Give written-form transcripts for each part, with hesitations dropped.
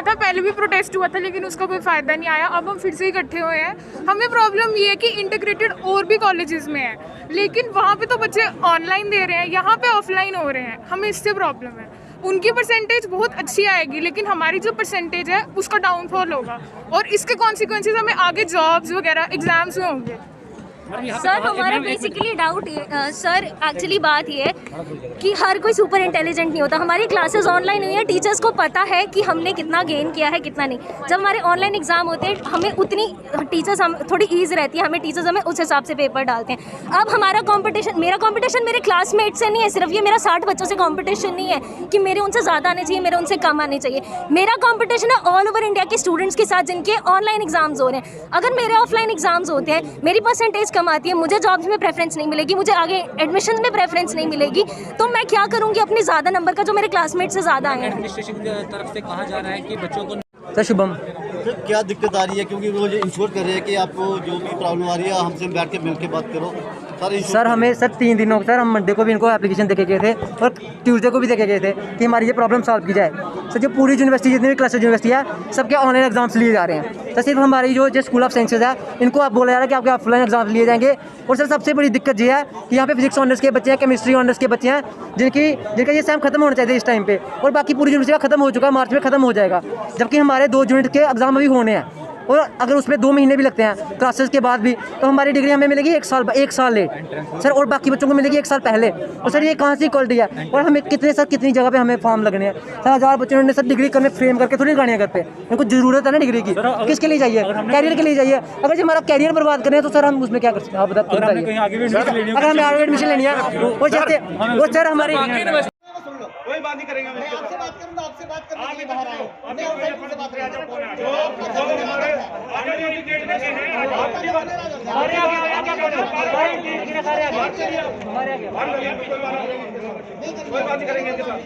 हुआ था, पहले भी प्रोटेस्ट हुआ था लेकिन उसका कोई फ़ायदा नहीं आया। अब हम फिर से इकट्ठे हुए हैं। हमें प्रॉब्लम ये है कि इंटीग्रेटेड और भी कॉलेजेस में है, लेकिन वहाँ पे तो बच्चे ऑनलाइन दे रहे हैं, यहाँ पे ऑफलाइन हो रहे हैं। हमें इससे प्रॉब्लम है। उनकी परसेंटेज बहुत अच्छी आएगी लेकिन हमारी जो परसेंटेज है उसका डाउनफॉल होगा और इसके कॉन्सिक्वेंसेज हमें आगे जॉब्स वगैरह एग्जाम्स में होंगे। सर हमारा बेसिकली डाउट सर एक्चुअली बात ये है कि हर कोई सुपर इंटेलिजेंट नहीं होता। हमारी क्लासेस ऑनलाइन हुई है, टीचर्स को पता है कि हमने कितना गेन किया है कितना नहीं। जब हमारे ऑनलाइन एग्जाम होते हैं हमें उतनी टीचर्स हम थोड़ी ईज रहती है, हमें टीचर्स हमें उस हिसाब से पेपर डालते हैं। अब हमारा कंपटीशन, मेरा कंपटीशन मेरे क्लासमेट से नहीं है, सिर्फ ये मेरा 60 बच्चों से कंपटीशन नहीं है कि मेरे उनसे ज़्यादा आने चाहिए, मेरे उनसे कम आने चाहिए। मेरा कंपटीशन है ऑल ओवर इंडिया के स्टूडेंट्स के साथ जिनके ऑनलाइन एग्जाम्स हो रहे हैं। अगर मेरे ऑफलाइन एग्जाम्स होते हैं, मेरी परसेंटेज कम आती है, मुझे जॉब्स में प्रेफरेंस नहीं मिलेगी, मुझे आगे एडमिशन में प्रेफरेंस नहीं मिलेगी, तो मैं क्या करूंगी अपने ज़्यादा नंबर का जो मेरे क्लासमेट से ज़्यादा आए हैं। एडमिनिस्ट्रेशन की तरफ से कहा जा रहा है कि बच्चों को सर शुभम तो क्या दिक्कत आ रही है, क्योंकि वो इंश्योर कर रहे हैं कि आपको जो भी प्रॉब्लम आ रही है हमसे बैठ के मिल के बात करो। सर हमें सर 3 दिनों सर हम मंडे को भी इनको एप्लीकेशन देके गए थे और ट्यूसडे को भी देके गए थे कि हमारी ये प्रॉब्लम सॉल्व की जाए। सर जो पूरी यूनिवर्सिटी जितनी भी क्लस्टर यूनिवर्सिटी है सबके ऑनलाइन एग्जाम्स लिए जा रहे हैं। सर सिर्फ हमारी जो स्कूल ऑफ साइंसेज है इनको आप बोला जा रहा है कि आपके ऑफलाइन एग्जाम्स लिए जाएंगे। और सर सबसे बड़ी दिक्कत ये है कि यहाँ पे फिजिक्स ऑनर्स के बच्चे हैं, केमिस्ट्री ऑनर्स के बच्चे हैं जिनका ये सेम खत्म होना चाहिए इस टाइम पे, और बाकी पूरी यूनिवर्सिटी का खत्म हो चुका है, मार्च में खत्म हो जाएगा। जबकि हमारे 2 यूनिट के एग्जाम अभी होने हैं और अगर उसमें 2 महीने भी लगते हैं क्लासेस के बाद भी, तो हमारी डिग्री हमें मिलेगी 1 साल लेट सर, और बाकी बच्चों को मिलेगी 1 साल पहले। और सर ये कहाँ से इक्वलिटी है? और हमें कितनी जगह पे हमें फॉर्म लगने हैं सर। 1000 बच्चों ने सर डिग्री करने फ्रेम करके थोड़ी लगानी है घर पे। उनको जरूरत है ना डिग्री की, किसके लिए चाहिए? कैरियर के लिए चाहिए। अगर जो हमारा कैरियर बर्बाद करें तो सर हम उसमें क्या कर सकते हैं? आप बताइए। अगर हमें आगे एडमिशन लेनी है और सर हमारी कोई बात नहीं करेंगे। आपसे बात करूंगा, आपसे बात करने के लिए बाहर आए। हमने आउटसाइड से बात करेंगे। कोई बात नहीं करेंगे इनके साथ,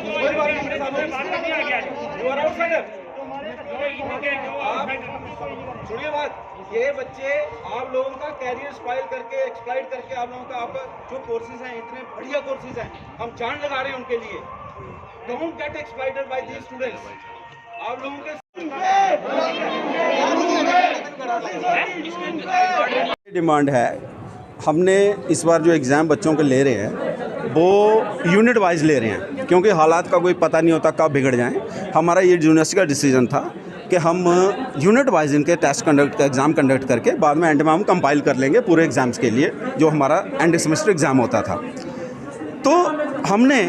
कोई बात नहीं, मेरे सामने सुनिए बात। ये बच्चे आप लोगों का कैरियर स्पाइल करके एक्सप्लॉइट करके आप लोगों का आपका जो कोर्सेज हैं इतने बढ़िया कोर्सेज हैं, हम जान लगा रहे हैं उनके लिए। Don't get exploited by these students. आप लोगों के डिमांड है, हमने इस बार जो एग्ज़ाम बच्चों के ले रहे हैं वो यूनिट वाइज ले रहे हैं, क्योंकि हालात का कोई पता नहीं होता कब बिगड़ जाएं। हमारा ये यूनिवर्सिटी का डिसीजन था कि हम यूनिट वाइज इनके टेस्ट एग्ज़ाम कंडक्ट करके बाद में एंड में हम कंपाइल कर लेंगे पूरे एग्ज़ाम्स के लिए, जो हमारा एंड सेमेस्टर एग्ज़ाम होता था। तो हमने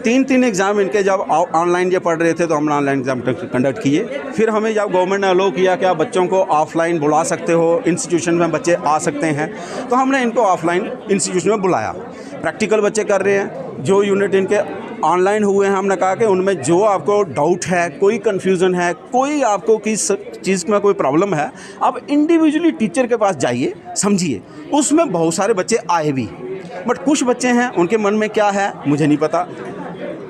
3 एग्ज़ाम इनके जब ऑनलाइन ये पढ़ रहे थे तो हमने ऑनलाइन एग्ज़ाम कंडक्ट किए। फिर हमें जब गवर्नमेंट ने अलो किया कि आप बच्चों को ऑफलाइन बुला सकते हो, इंस्टीट्यूशन में बच्चे आ सकते हैं, तो हमने इनको ऑफलाइन इंस्टीट्यूशन में बुलाया। प्रैक्टिकल बच्चे कर रहे हैं, जो यूनिट इनके ऑनलाइन हुए हैं हमने कहा कि उनमें जो आपको डाउट है, कोई कन्फ्यूज़न है, कोई आपको किस चीज़ में कोई प्रॉब्लम है, आप इंडिविजुअली टीचर के पास जाइए, समझिए। उसमें बहुत सारे बच्चे आए भी, बट कुछ बच्चे हैं उनके मन में क्या है मुझे नहीं पता।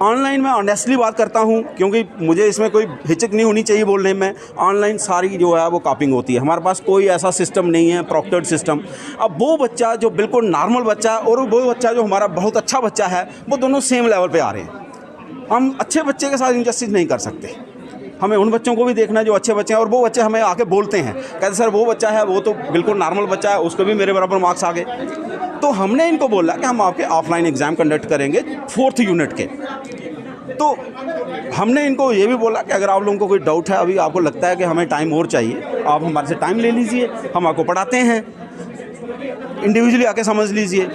ऑनलाइन में ऑनेस्टली बात करता हूँ, क्योंकि मुझे इसमें कोई हिचक नहीं होनी चाहिए बोलने में। ऑनलाइन सारी जो है वो कॉपिंग होती है, हमारे पास कोई ऐसा सिस्टम नहीं है प्रॉक्टर्ड सिस्टम। अब वो बच्चा जो बिल्कुल नॉर्मल बच्चा है और वो बच्चा जो हमारा बहुत अच्छा बच्चा है, वो दोनों सेम लेवल पे आ रहे हैं। हम अच्छे बच्चे के साथ इनजस्टिस नहीं कर सकते, हमें उन बच्चों को भी देखना जो अच्छे बच्चे हैं। और वो बच्चे हमें आके बोलते हैं, कहते सर वो बच्चा है वो तो बिल्कुल नॉर्मल बच्चा है, उसको भी मेरे बराबर मार्क्स आ गए। तो हमने इनको बोला कि हम आपके ऑफलाइन एग्ज़ाम कंडक्ट करेंगे 4th यूनिट के। तो हमने इनको ये भी बोला कि अगर आप लोगों को कोई डाउट है, अभी आपको लगता है कि हमें टाइम और चाहिए, आप हमारे से टाइम ले लीजिए, हम आपको पढ़ाते हैं, इंडिविजुअली आके समझ लीजिए।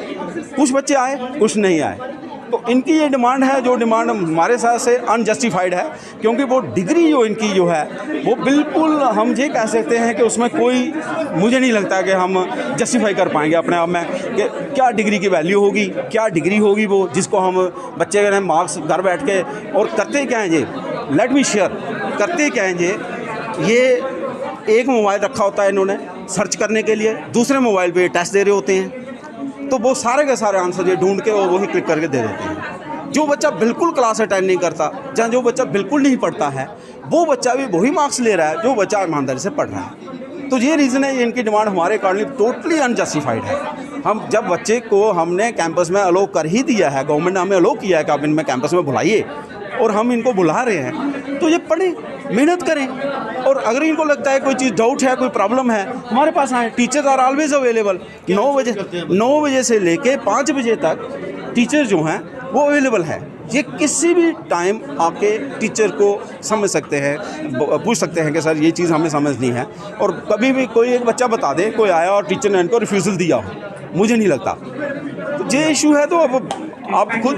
कुछ बच्चे आए, कुछ नहीं आए। तो इनकी ये डिमांड है, जो डिमांड हमारे साथ से अनजस्टिफाइड है, क्योंकि वो डिग्री जो इनकी जो है वो बिल्कुल हम ये कह सकते हैं कि उसमें कोई, मुझे नहीं लगता कि हम जस्टिफाई कर पाएंगे अपने आप में कि क्या डिग्री की वैल्यू होगी, क्या डिग्री होगी वो जिसको हम बच्चे के मार्क्स घर बैठ के। और करते क्या हैं ये, लेट मी शेयर, करते क्या हैं ये एक मोबाइल रखा होता है इन्होंने सर्च करने के लिए, दूसरे मोबाइल पे टेस्ट दे रहे होते हैं, तो वो सारे के सारे आंसर ये ढूंढ के और वही क्लिक करके दे देते हैं। जो बच्चा बिल्कुल क्लास अटेंड नहीं करता, या जो बच्चा बिल्कुल नहीं पढ़ता है, वो बच्चा भी वही मार्क्स ले रहा है जो बच्चा ईमानदारी से पढ़ रहा है। तो ये रीज़न है, इनकी डिमांड हमारे अकॉर्डिंग टोटली अनजस्टिफाइड है। हम जब बच्चे को हमने कैंपस में अलो कर ही दिया है, गवर्नमेंट ने हमें अलो किया है कि आप इनमें कैंपस में बुलाइए, और हम इनको बुला रहे हैं, तो ये पढ़ें, मेहनत करें। और अगर इनको लगता है कोई चीज़ डाउट है, कोई प्रॉब्लम है, हमारे पास आए। Teachers are always available. 9 बजे से लेके 5 बजे तक टीचर जो हैं वो अवेलेबल है। ये किसी भी टाइम आके टीचर को समझ सकते हैं, पूछ सकते हैं कि सर ये चीज़ हमें समझनी है। और कभी भी कोई एक बच्चा बता दे कोई आया और टीचर ने इनको रिफ्यूज़ल दिया हो, मुझे नहीं लगता। तो ये इशू है, तो अब आप खुद